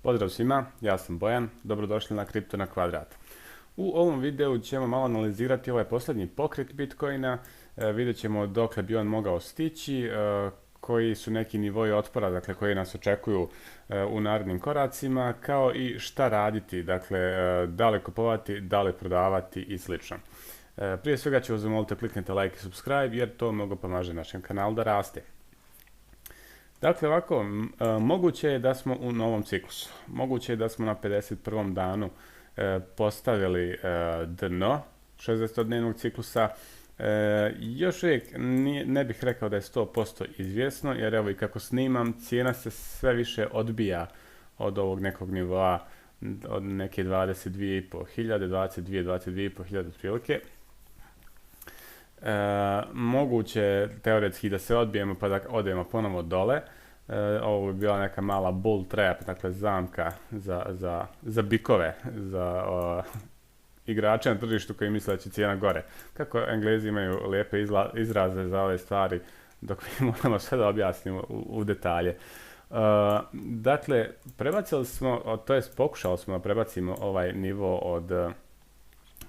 Pozdrav svima, ja sam Bojan, dobrodošli na Kripto na kvadrat. U ovom videu ćemo malo analizirati ovaj posljednji pokret Bitcoina, vidjet ćemo dokle bi on mogao stići, koji su neki nivoji otpora, dakle koji nas očekuju u narednim koracima, kao i šta raditi, dakle da li kupovati, da li prodavati i slično. Prije svega ću vas zamoliti da kliknete like i subscribe jer to mnogo pomaže našem kanalu da raste. Dakle, ovako, moguće je da smo u novom ciklusu. Moguće je da smo na 51. danu postavili dno 60-dnevnog ciklusa. Još uvijek ne bih rekao da je 100% izvjesno, jer evo i kako snimam, cijena se sve više odbija od ovog nekog nivoa, od neke 22.500, 22.500 otprilike. Moguće teoretski da se odbijemo pa da odemo ponovo dole. Ovo bi bila neka mala bull trap, dakle zamka za bikove, za igrače na tržištu koji misle da će cijena gore. Kako Englezi imaju lijepe izraze za ove stvari, dok mi moramo sve da objasnimo u detalje. Dakle, prebacili smo, to jest pokušali smo da prebacimo ovaj nivo od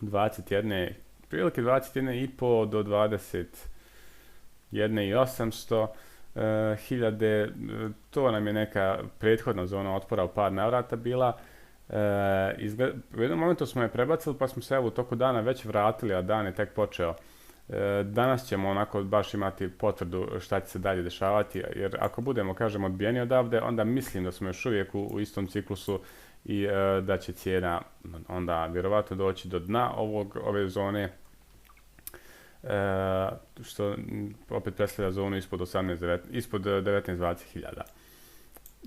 21, prilike 21,5 do 21,800 hiljade. To nam je neka prethodna zona otpora u par navrata bila. U jednom momentu smo je prebacili pa smo se evo u toku dana već vratili, a dan je tek počeo. Danas ćemo onako baš imati potvrdu šta će se dalje dešavati, jer ako budemo, kažem, odbijeni odavde, onda mislim da smo još uvijek u istom ciklusu i da će cijena onda vjerovatno doći do dna ove zone, što opet predstavlja zonu ispod 19-20 hiljada.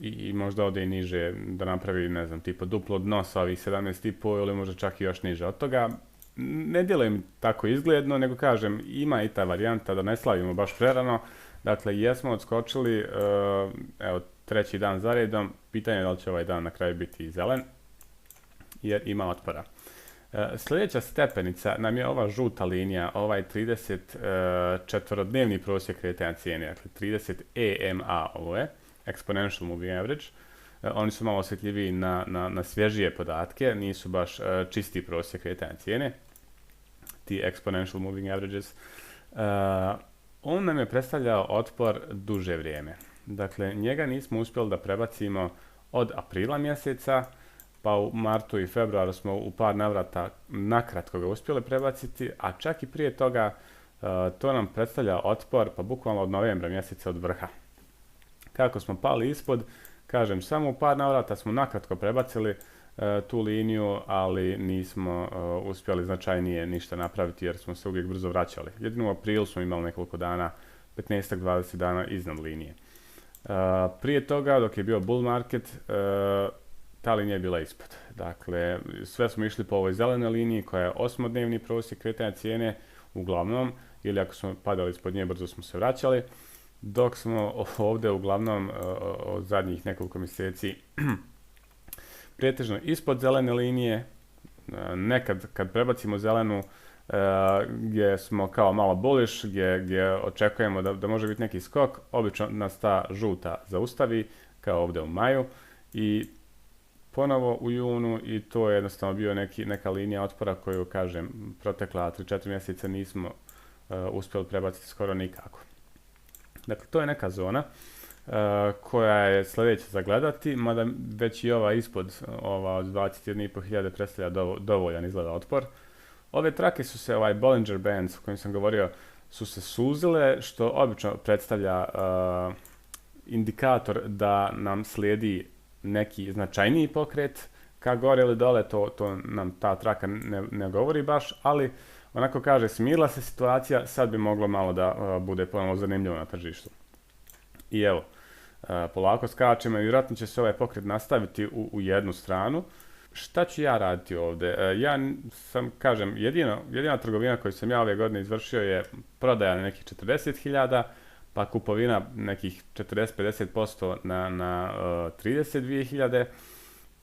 I možda ode i niže da napravi, ne znam, tipa duplo dno sa ovih 17,5 ili možda čak i još niže od toga. Ne djelujem tako izgledno, nego kažem, ima i ta varijanta da ne slavimo baš prerano. Dakle, jesmo odskočili, evo, treći dan za redom. Pitanje je da li će ovaj dan na kraju biti zelen, jer ima otpora. Sljedeća stepenica nam je ova žuta linija, ovaj 34-dnevni prosjek kretanja cijene, dakle 30 EMA, ovo je, Exponential Moving Average. Oni su malo osjetljiviji na svježije podatke, nisu baš čisti prosjek kretanja cijene, ti Exponential Moving Averages. On nam je predstavljao otpor duže vrijeme. Dakle, njega nismo uspjeli da prebacimo od aprila mjeseca, pa u martu i februaru smo u par navrata nakratko ga uspjeli prebaciti, a čak i prije toga to nam predstavlja otpor, pa bukvalno od novembra mjeseca od vrha. Kako smo pali ispod, kažem, samo u par navrata smo nakratko prebacili tu liniju, ali nismo uspjeli značajnije ništa napraviti jer smo se uvijek brzo vraćali. Jedino u aprilu smo imali nekoliko dana, 15-20 dana iznad linije. Prije toga, dok je bio bull market, ta linija je bila ispod. Dakle, sve smo išli po ovoj zelenoj liniji koja je 8-dnevni prosjek kretanja cijene uglavnom, ili ako smo padali ispod nje, brzo smo se vraćali, dok smo ovdje uglavnom od zadnjih nekoliko mjeseci pretežno ispod zelene linije. Nekad kad prebacimo zelenu, gdje smo kao malo bullish, gdje očekujemo da može biti neki skok, obično nas ta žuta zaustavi, kao ovdje u maju, i ponovo u junu, i to je jednostavno bio neka linija otpora koju, kažem, protekla 3-4 mjeseca nismo uspjeli prebaciti skoro nikako. Dakle, to je neka zona koja je sljedeća za gledati, mada već i ova ispod, ova od 21.500 predstavlja dovoljan izgleda otpor. Ove trake su se, ovaj Bollinger Bands o kojem sam govorio, su se suzile, što obično predstavlja indikator da nam slijedi neki značajniji pokret ka gore ili dole, to nam ta traka ne govori baš, ali onako kaže, smirila se situacija, sad bi moglo malo da bude ponovno zanimljivo na tržištu. I evo, polako skačemo i vjerojatno će se ovaj pokret nastaviti u jednu stranu. Šta ću ja raditi ovdje? Ja sam, kažem, jedina trgovina koju sam ja ove godine izvršio je prodaja na nekih 40.000, pa kupovina nekih 40-50% na 32.000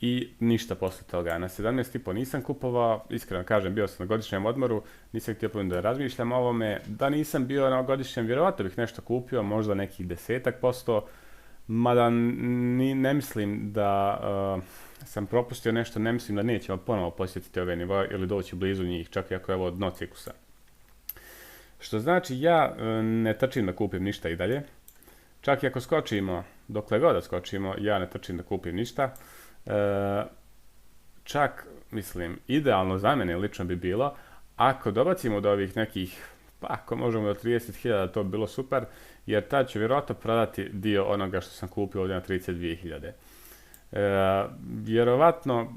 i ništa poslije toga. Na 17,5 nisam kupovao, iskreno kažem, bio sam na godišnjem odmoru, nisam htio da razmišljam o ovome. Da nisam bio na godišnjem, vjerovatno bih nešto kupio, možda nekih 10%, Mada ne mislim da sam propustio nešto, ne mislim da nećemo ponovo posjetiti ove nivoe ili doći blizu njih, čak i ako je ovo dno ciklusa. Što znači ja ne trčim da kupim ništa i dalje. Čak i ako skočimo, dokle god da skočimo, ja ne trčim da kupim ništa. Čak, mislim, idealno za mene lično bi bilo, ako dobacimo do ovih nekih, pa ako možemo do 30.000, to bi bilo super, jer tad ću vjerojatno prodati dio onoga što sam kupio ovdje na 32.000. Vjerovatno,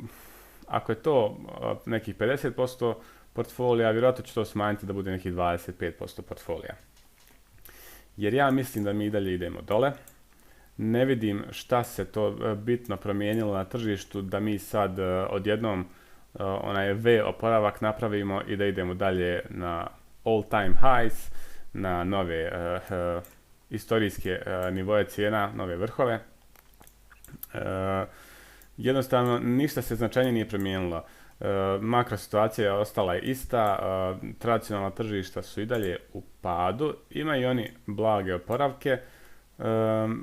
ako je to nekih 50% portfolija, vjerojatno ću to smanjiti da bude nekih 25% portfolija. Jer ja mislim da mi i dalje idemo dole. Ne vidim šta se to bitno promijenilo na tržištu da mi sad odjednom onaj V oporavak napravimo i da idemo dalje na all time highs, na nove istorijske nivoje cijena, nove vrhove. Jednostavno ništa se značajnije nije promijenilo. Makro situacija je ostala ista, tradicionalna tržišta su i dalje u padu, imaju oni blage oporavke,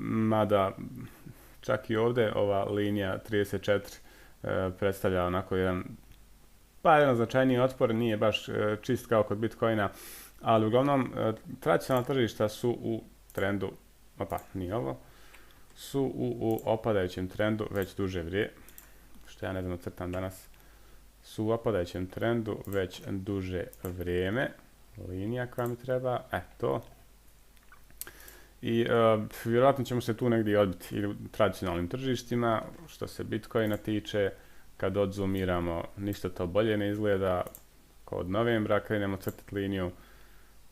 mada čak i ovdje ova linija 34 predstavlja onako jedan značajniji otpor, nije baš čist kao kod Bitcoina, ali uglavnom tradicionalna tržišta su u trendu, su u opadajućem trendu već duže vrijeme, što ja ne znam crtam danas, su u opadajućem trendu već duže vrijeme, linija koja mi treba, to. I vjerojatno ćemo se tu negdje odbiti ili u tradicionalnim tržištima, što se Bitcoina tiče, kad odzoomiramo, ništa to bolje ne izgleda, od novembra krenemo crtati liniju,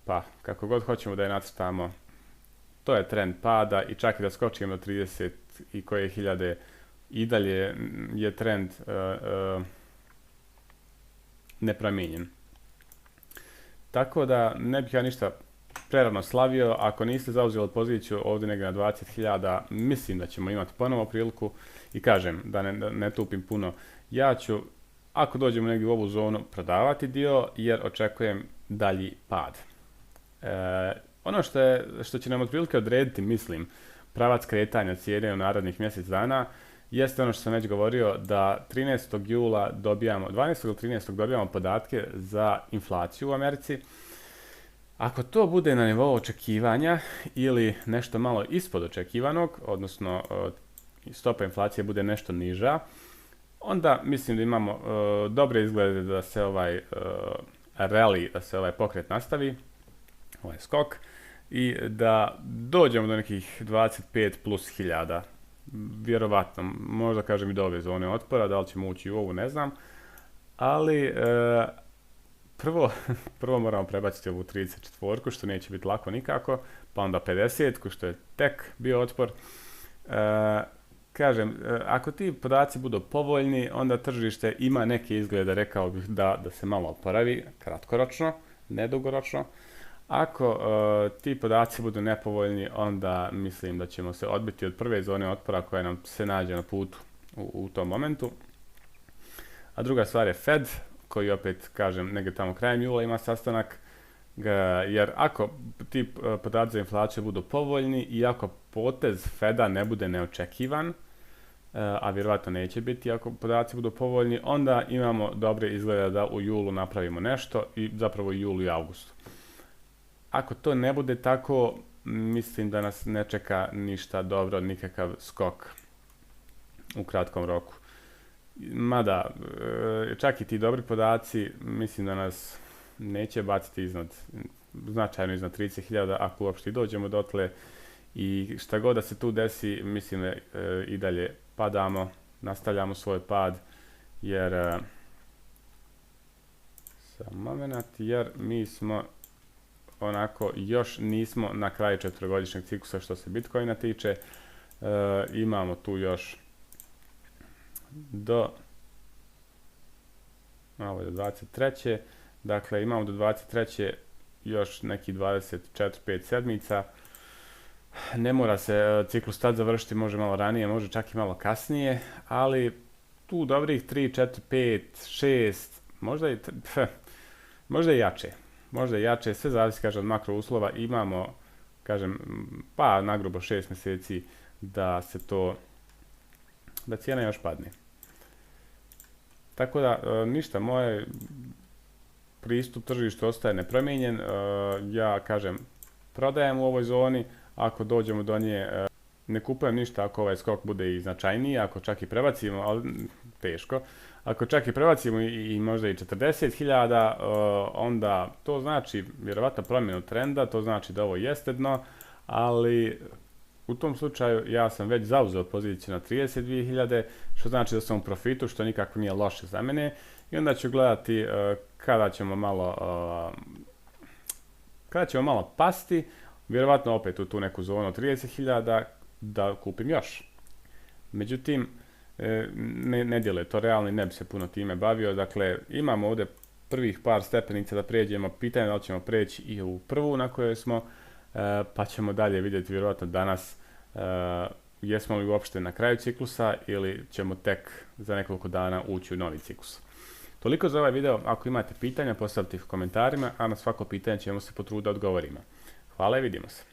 pa kako god hoćemo da je nacrtamo, to je trend pada i čak i da skočimo do 30 i koje hiljade, i dalje je trend nepromijenjen. Tako da ne bih ja ništa prerano slavio, ako niste zauzeli poziciju ovdje negdje na 20.000, mislim da ćemo imati ponovo priliku i kažem da ne tupim puno. Ja ću, ako dođemo negdje u ovu zonu, prodavati dio jer očekujem dalji pad. Ono što će nam otprilike odrediti, mislim, pravac kretanja cijene u narednih mjesec dana, jeste ono što sam već govorio da 13. jula dobijamo, 12. ili 13. dobijamo podatke za inflaciju u Americi. Ako to bude na nivou očekivanja ili nešto malo ispod očekivanog, odnosno stopa inflacije bude nešto niža, onda mislim da imamo dobre izglede da se ovaj rally, da se ovaj pokret nastavi, ovaj skok, i da dođemo do nekih 25 plus hiljada. Vjerovatno, možda kažem i do ove zone otpora, da li ćemo ući u ovu, ne znam, ali prvo moramo prebaciti ovu 34, što neće biti lako nikako, pa onda 50, što je tek bio otpor. Kažem, ako ti podaci budu povoljni, onda tržište ima neke izglede, rekao bih da se malo oporavi, kratkoročno, ne dugoročno. Ako ti podaci budu nepovoljni, onda mislim da ćemo se odbiti od prve zone otpora koja nam se nađe na putu u tom momentu. A druga stvar je Fed, koji opet, kažem, negdje tamo krajem jula ima sastanak, jer ako ti podaci za inflaciju budu povoljni i ako potez Feda ne bude neočekivan, a vjerojatno neće biti ako podaci budu povoljni, onda imamo dobre izglede da u julu napravimo nešto i zapravo i julu i augustu. Ako to ne bude tako, mislim da nas ne čeka ništa dobro, nikakav skok u kratkom roku. Mada, čak i ti dobri podaci, mislim da nas neće baciti značajno iznad 30.000, ako uopšte dođemo dotle. I šta god da se tu desi, mislim da i dalje padamo, nastavljamo svoj pad, jer mi smo onako još nismo na kraju 4-godišnjeg ciklusa što se Bitcoina tiče. Imamo tu još do 23. Dakle, imamo do 23. još neki 24-5 sedmica. Ne mora se ciklus tad završiti, može malo ranije, može čak i malo kasnije, ali tu dobrih 3, 4, 5, 6, možda i jače. Možda i jače, sve zavisi, kažem, od makro uslova. Imamo, kažem, pa nagrubo 6 mjeseci da da cijena još padne. Tako da, ništa, moj pristup tržištu ostaje nepromijenjen. Ja kažem, prodajem u ovoj zoni, ako dođemo do nje, ne kupujem ništa ako ovaj skok bude i značajniji, ako čak i prebacimo, ali teško, ako čak i prebacimo i možda i 40.000, onda to znači vjerovatno promjenu trenda, to znači da ovo jeste dno, ali u tom slučaju ja sam već zauzeo poziciju na 32.000, što znači da sam u profitu, što nikako nije loše za mene, i onda ću gledati kada ćemo malo pasti, vjerovatno opet u tu neku zonu od 30.000 da kupim još. Međutim, ne djeluje to realno i ne bi se puno time bavio. Dakle, imamo ovdje prvih par stepenica da prijeđemo, pitanje da li ćemo preći i u prvu na kojoj smo, pa ćemo dalje vidjeti vjerovatno danas jesmo li uopšte na kraju ciklusa ili ćemo tek za nekoliko dana ući u novi ciklus. Toliko za ovaj video. Ako imate pitanja, postavite ih u komentarima, a na svako pitanje ćemo se potruditi da odgovorimo. Hvala i vidimo se.